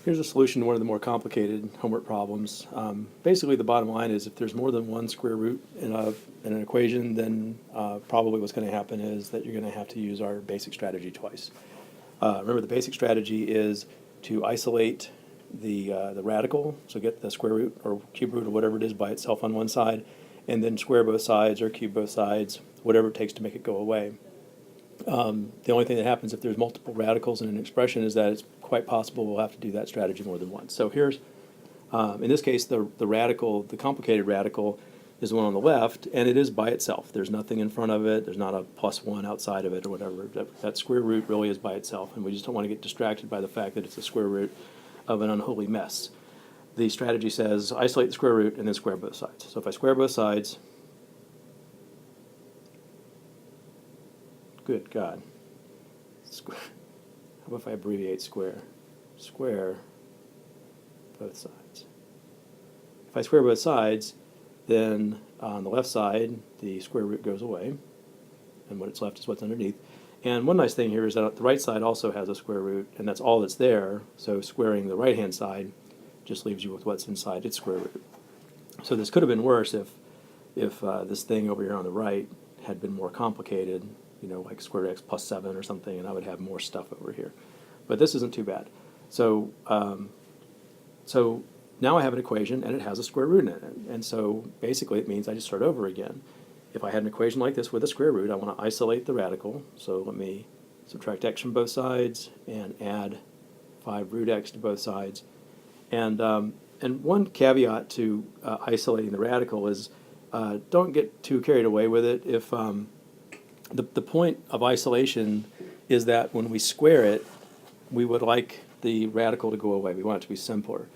Here's a solution to one of the more complicated homework problems. Basically, the bottom line is if there's more than one square root in an equation, then probably what's going to happen is that you're going to have to use our basic strategy twice. Remember, the basic strategy is to isolate the radical, so get the square root or cube root or whatever it is by itself on one side, and then square both sides or cube both sides, whatever it takes to make it go away. The only thing that happens if there's multiple radicals in an expression is that it's quite possible we'll have to do that strategy more than once. So here's, in this case, the radical, the complicated radical, is the one on the left, and it is by itself. There's nothing in front of it. There's not a plus one outside of it or whatever. That square root really is by itself, and we just don't want to get distracted by the fact that it's the square root of an unholy mess. The strategy says isolate the square root and then square both sides. So if I square both sides, good God. How about if I abbreviate square? Square both sides. If I square both sides, then on the left side, the square root goes away, and what's left is what's underneath. And one nice thing here is that the right side also has a square root, and that's all that's there, so squaring the right-hand side just leaves you with what's inside its square root. So this could have been worse if this thing over here on the right had been more complicated, you know, like square root of x plus 7 or something, and I would have more stuff over here. But this isn't too bad. So, so now I have an equation, and it has a square root in it. And so basically it means I just start over again. If I had an equation like this with a square root, I want to isolate the radical. So let me subtract x from both sides and add 5 root x to both sides. And one caveat to isolating the radical is don't get too carried away with it. If the point of isolation is that when we square it, we would like the radical to go away. We want it to be simpler.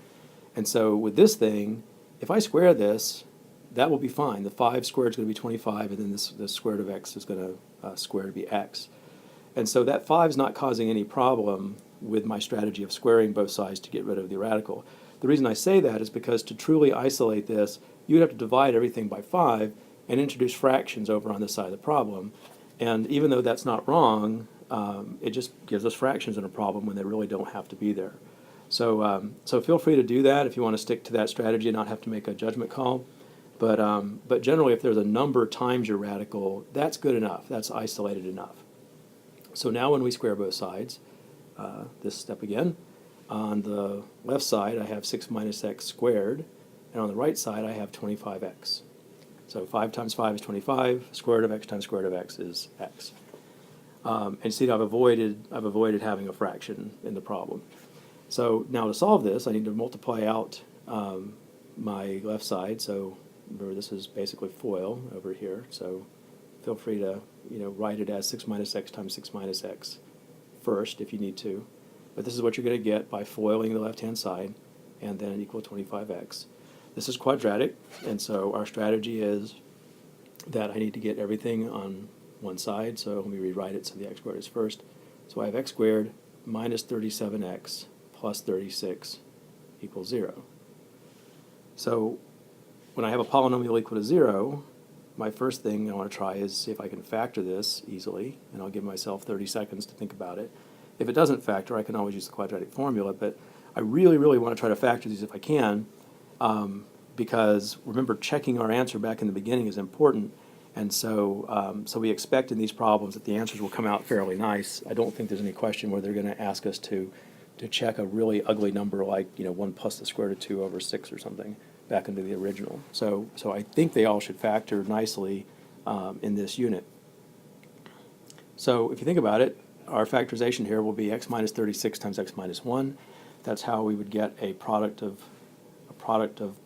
And so with this thing, if I square this, that will be fine. The 5 squared is going to be 25, and then the square root of x is going to square to be x. And so that 5 is not causing any problem with my strategy of squaring both sides to get rid of the radical. The reason I say that is because to truly isolate this, you'd have to divide everything by 5 and introduce fractions over on this side of the problem. And even though that's not wrong, it just gives us fractions in a problem when they really don't have to be there. So, so feel free to do that if you want to stick to that strategy and not have to make a judgment call. But generally, if there's a number times your radical, that's good enough. That's isolated enough. So now when we square both sides, this step again, on the left side I have 6 minus x squared, and on the right side I have 25x. So 5 times 5 is 25, square root of x times square root of x is x. And see, I've avoided having a fraction in the problem. So now to solve this, I need to multiply out my left side. So remember, this is basically FOIL over here. So feel free to write it as 6 minus x times 6 minus x first if you need to. But this is what you're going to get by FOILing the left-hand side, and then equal 25x. This is quadratic, and so our strategy is that I need to get everything on one side. So let me rewrite it so the x squared is first. So I have x squared minus 37x plus 36 equals 0. So when I have a polynomial equal to 0, my first thing I want to try is see if I can factor this easily, and I'll give myself 30 seconds to think about it. If it doesn't factor, I can always use the quadratic formula, but I really, really want to try to factor these if I can, because remember, checking our answer back in the beginning is important, and so so we expect in these problems that the answers will come out fairly nice. I don't think there's any question where they're going to ask us to check a really ugly number like 1 plus the square root of 2 over 6 or something back into the original. So I think they all should factor nicely in this unit. So if you think about it, our factorization here will be x minus 36 times x minus 1. That's how we would get a product of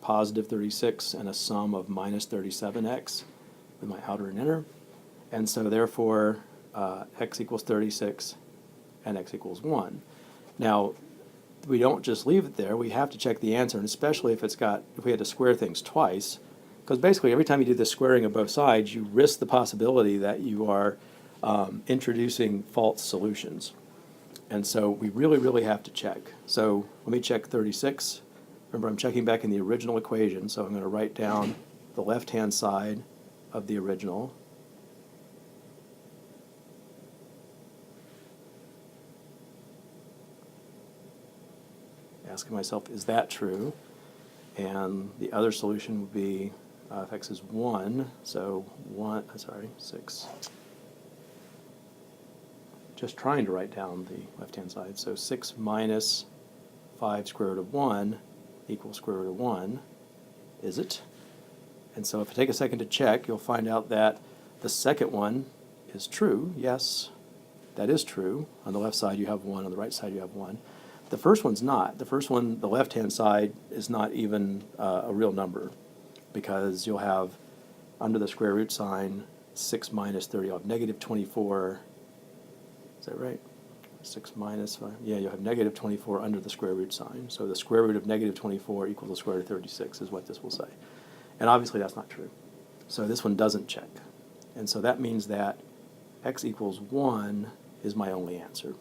positive 36 and a sum of minus 37x with my outer and inner. And so therefore x equals 36 and x equals 1. Now, we don't just leave it there. We have to check the answer, and especially if we had to square things twice, because basically every time you do the squaring of both sides, you risk the possibility that you are introducing false solutions. And so we really, really have to check. So let me check 36. Remember, I'm checking back in the original equation, so I'm going to write down the left-hand side of the original. asking myself, is that true? And the other solution would be if x is 1, so 6. Just trying to write down the left-hand side. So 6 minus 5 square root of 1 equals square root of 1. Is it? And so if I take a second to check, you'll find out that the second one is true. Yes, that is true. On the left side you have 1, on the right side you have 1. The first one's not. The first one, the left-hand side, is not even a real number, because you'll have, under the square root sign, 6 minus 30, you'll have negative 24. Is that right? 6 minus 5. Yeah, you'll have negative 24 under the square root sign. So the square root of negative 24 equals the square root of 36 is what this will say. And obviously that's not true. So this one doesn't check. And so that means that x equals 1 is my only answer.